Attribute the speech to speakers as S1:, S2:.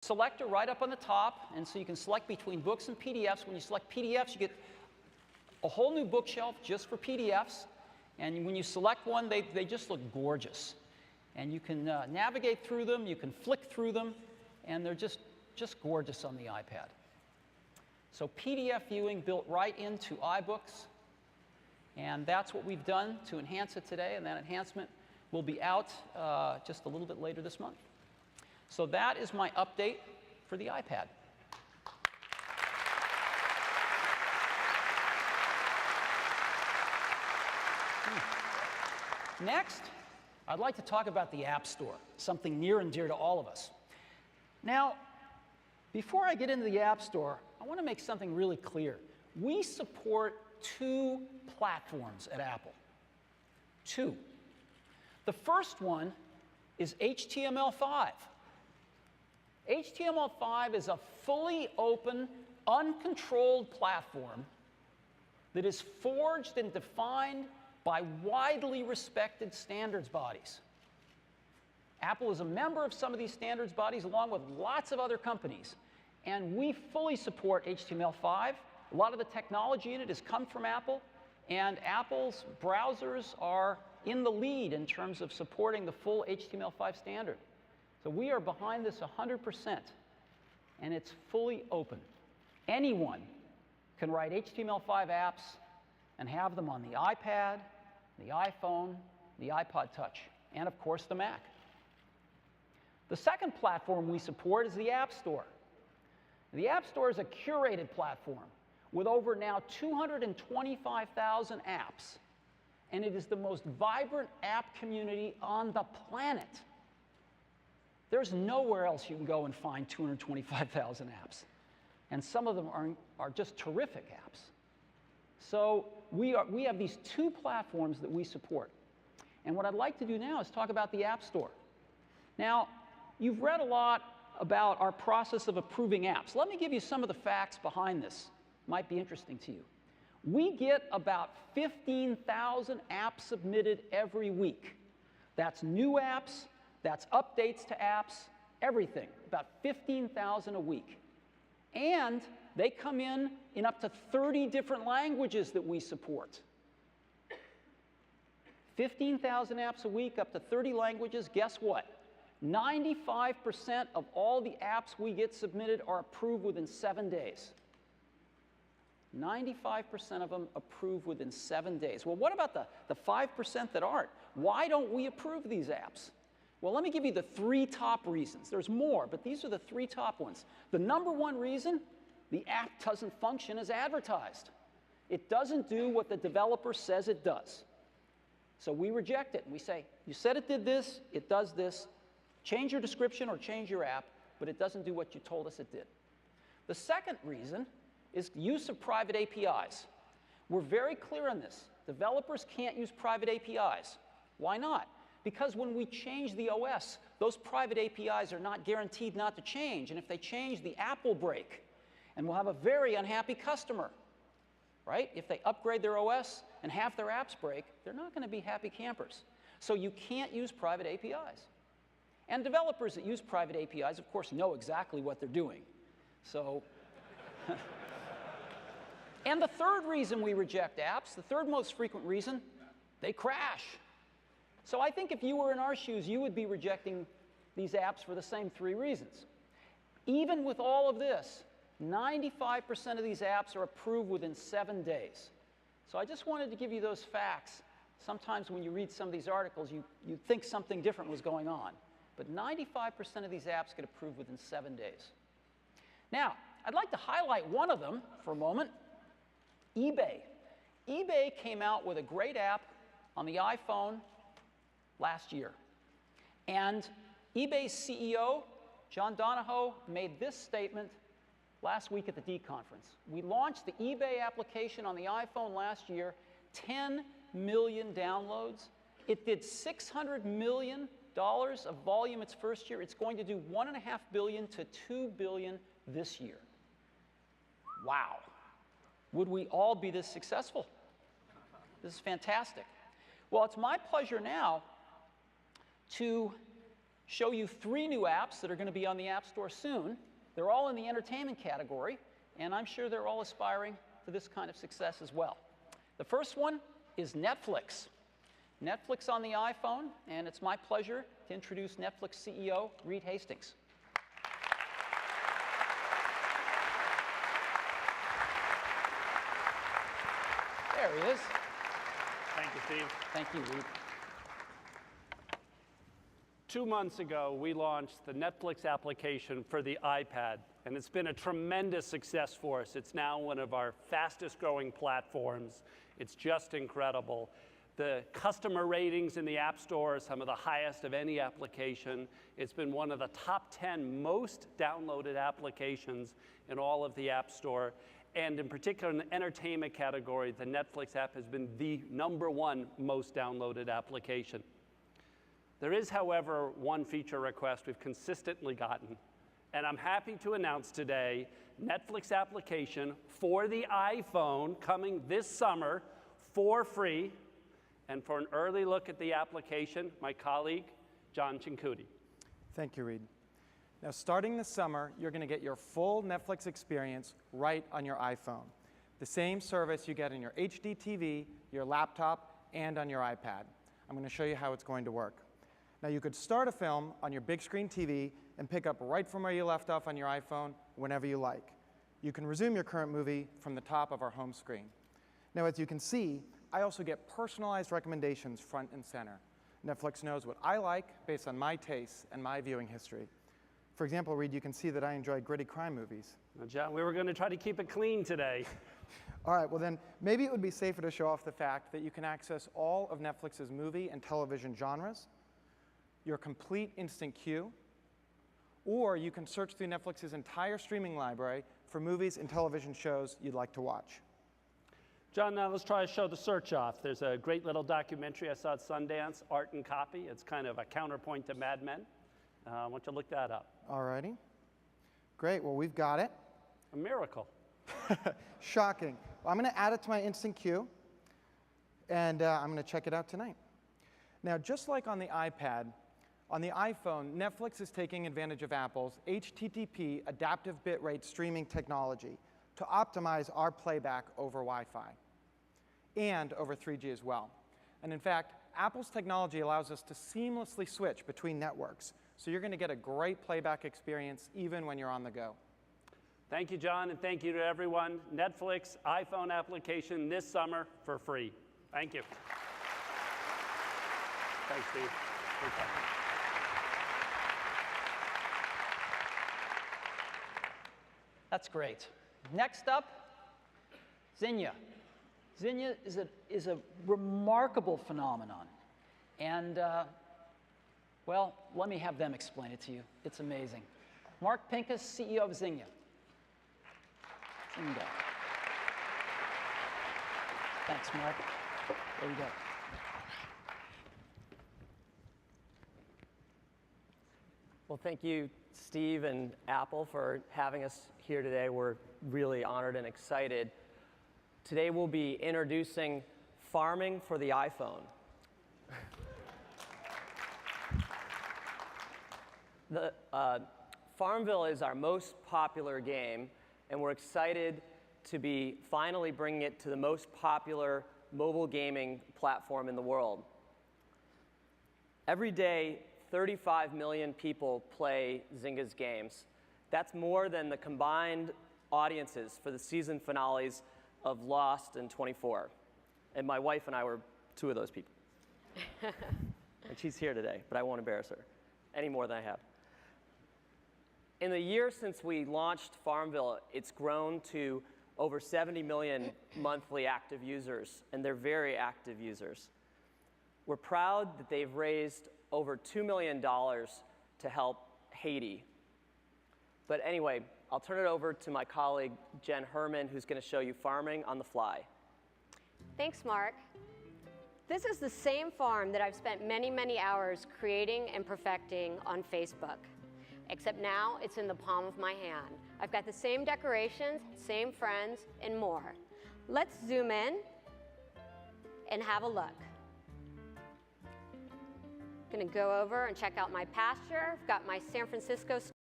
S1: selector right up on the top, and so you can select between books and PDFs. When you select PDFs, you get a whole new bookshelf just for PDFs. And when you select one, they just look gorgeous. And you can navigate through them, you can flick through them, and they're just gorgeous on the iPad. So PDF viewing built right into iBooks. And that's what we've done to enhance it today, and that enhancement will be out just a little bit later this month. So that is my update for the iPad. Next, I'd like to talk about the App Store, something near and dear to all of us. Now, before I get into the App Store, I want to make something really clear. We support 2 platforms at Apple. 2. The first one is HTML5. HTML5 is a fully open, uncontrolled platform that is forged and defined by widely respected standards bodies. Apple is a member of some of these standards bodies, along with lots of other companies. And we fully support HTML5. A lot of the technology in it has come from Apple. And Apple's browsers are in the lead in terms of supporting the full HTML5 standard. So we are behind this 100%. And it's fully open. Anyone can write HTML5 apps and have them on the iPad, the iPhone, the iPod Touch, and of course the Mac. The second platform we support is the App Store. The App Store is a curated platform with over now 225,000 apps. And it is the most vibrant app community on the planet. There's nowhere else you can go and find 225,000 apps. And some of them are just terrific apps. So we have these 2 platforms that we support. And what I'd like to do now is talk about the App Store. Now, you've read a lot about our process of approving apps. Let me give you some of the facts behind this. Might be interesting to you. We get about 15,000 apps submitted every week. That's new apps, that's updates to apps, everything. About 15,000 a week. And they come in up to 30 different languages that we support. 15,000 apps a week, up to 30 languages. Guess what? 95% of all the apps we get submitted are approved within 7 days. 95% of them approved within 7 days. Well, what about the 5% that aren't? Why don't we approve these apps? Well, let me give you the 3 top reasons. There's more, but these are the 3 top ones. The number 1 reason, the app doesn't function as advertised. It doesn't do what the developer says it does. So we reject it, and we say, you said it did this, it does this. Change your description or change your app, but it doesn't do what you told us it did. The second reason is use of private APIs. We're very clear on this. Developers can't use private APIs. Why not? Because when we change the OS, those private APIs are not guaranteed not to change. And if they change, the app will break. And we'll have a very unhappy customer. Right? If they upgrade their OS and half their apps break, they're not going to be happy campers. So you can't use private APIs. And developers that use private APIs, of course, know exactly what they're doing. So, and the third reason we reject apps, the third most frequent reason, they crash. So I think if you were in our shoes, you would be rejecting these apps for the same 3 reasons. Even with all of this, 95% of these apps are approved within 7 days. So I just wanted to give you those facts. Sometimes when you read some of these articles, you think something different was going on. But 95% of these apps get approved within 7 days. Now, I'd like to highlight one of them for a moment, eBay. eBay came out with a great app on the iPhone last year. And eBay's CEO, John Donahoe, made this statement last week at the D conference. We launched the eBay application on the iPhone last year, 10 million downloads. It did $600 million of volume its first year. It's going to do $1.5 billion to $2 billion this year. Wow. Would we all be this successful? This is fantastic. Well, it's my pleasure now to show you 3 new apps that are going to be on the App Store soon. They're all in the entertainment category, and I'm sure they're all aspiring to this kind of success as well. The first one is Netflix. Netflix on the iPhone, and it's my pleasure to introduce Netflix CEO Reed Hastings. There he is.
S2: Thank you, Steve.
S1: Thank you, Reed.
S2: 2 months ago, we launched the Netflix application for the iPad, and it's been a tremendous success for us. It's now one of our fastest growing platforms. It's just incredible. The customer ratings in the App Store are some of the highest of any application. It's been one of the top 10 most downloaded applications in all of the App Store. And in particular, in the entertainment category, the Netflix app has been the #1 most downloaded application. There is, however, one feature request we've consistently gotten, and I'm happy to announce today Netflix application for the iPhone coming this summer for free. And for an early look at the application, my colleague, John Cincutti.
S3: Thank you, Reed. Now, starting this summer, you're going to get your full Netflix experience right on your iPhone. The same service you get on your HD TV, your laptop, and on your iPad. I'm going to show you how it's going to work. Now, you could start a film on your big screen TV and pick up right from where you left off on your iPhone whenever you like. You can resume your current movie from the top of our home screen. Now, as you can see, I also get personalized recommendations front and center. Netflix knows what I like based on my tastes and my viewing history. For example, Reed, you can see that I enjoy gritty crime movies.
S2: Now, John, we were going to try to keep it clean today.
S3: All right, well then, maybe it would be safer to show off the fact that you can access all of Netflix's movie and television genres, your complete instant queue, or you can search through Netflix's entire streaming library for movies and television shows you'd like to watch.
S2: John, now let's try to show the search off. There's a great little documentary I saw at Sundance, Art and Copy. It's kind of a counterpoint to Mad Men. I want you to look that up.
S3: All righty. Great, well, we've got it.
S2: A miracle.
S3: Shocking. Well, I'm going to add it to my instant queue, and I'm going to check it out tonight. Now, just like on the iPad, on the iPhone, Netflix is taking advantage of Apple's HTTP adaptive bitrate streaming technology to optimize our playback over Wi-Fi and over 3G as well. And in fact, Apple's technology allows us to seamlessly switch between networks. So you're going to get a great playback experience even when you're on the go.
S2: Thank you, John, and thank you to everyone. Netflix iPhone application this summer for free. Thank you. Thanks, Steve. Good talk.
S1: That's great. Next up, Zinnia. Zinnia is a remarkable phenomenon. And, well, let me have them explain it to you. It's amazing. Mark Pincus, CEO of Zinnia. Zinnia. Thanks, Mark. There you go.
S4: Well, thank you, Steve and Apple, for having us here today. We're really honored and excited. Today we'll be introducing farming for the iPhone. Farmville is our most popular game, and we're excited to be finally bringing it to the most popular mobile gaming platform in the world. Every day, 35 million people play Zynga's games. That's more than the combined audiences for the season finales of Lost and 24. And my wife and I were 2 of those people. And she's here today, but I won't embarrass her any more than I have. In the year since we launched Farmville, it's grown to over 70 million monthly active users, and they're very active users. We're proud that they've raised over $2 million to help Haiti. But anyway, I'll turn it over to my colleague, Jen Herman, who's going to show you farming on the fly.
S5: Thanks, Mark. This is the same farm that I've spent many, many hours creating and perfecting on Facebook. Except now it's in the palm of my hand. I've got the same decorations, same friends, and more. Let's zoom in and have a look. Going to go over and check out my pasture. I've got my San Francisco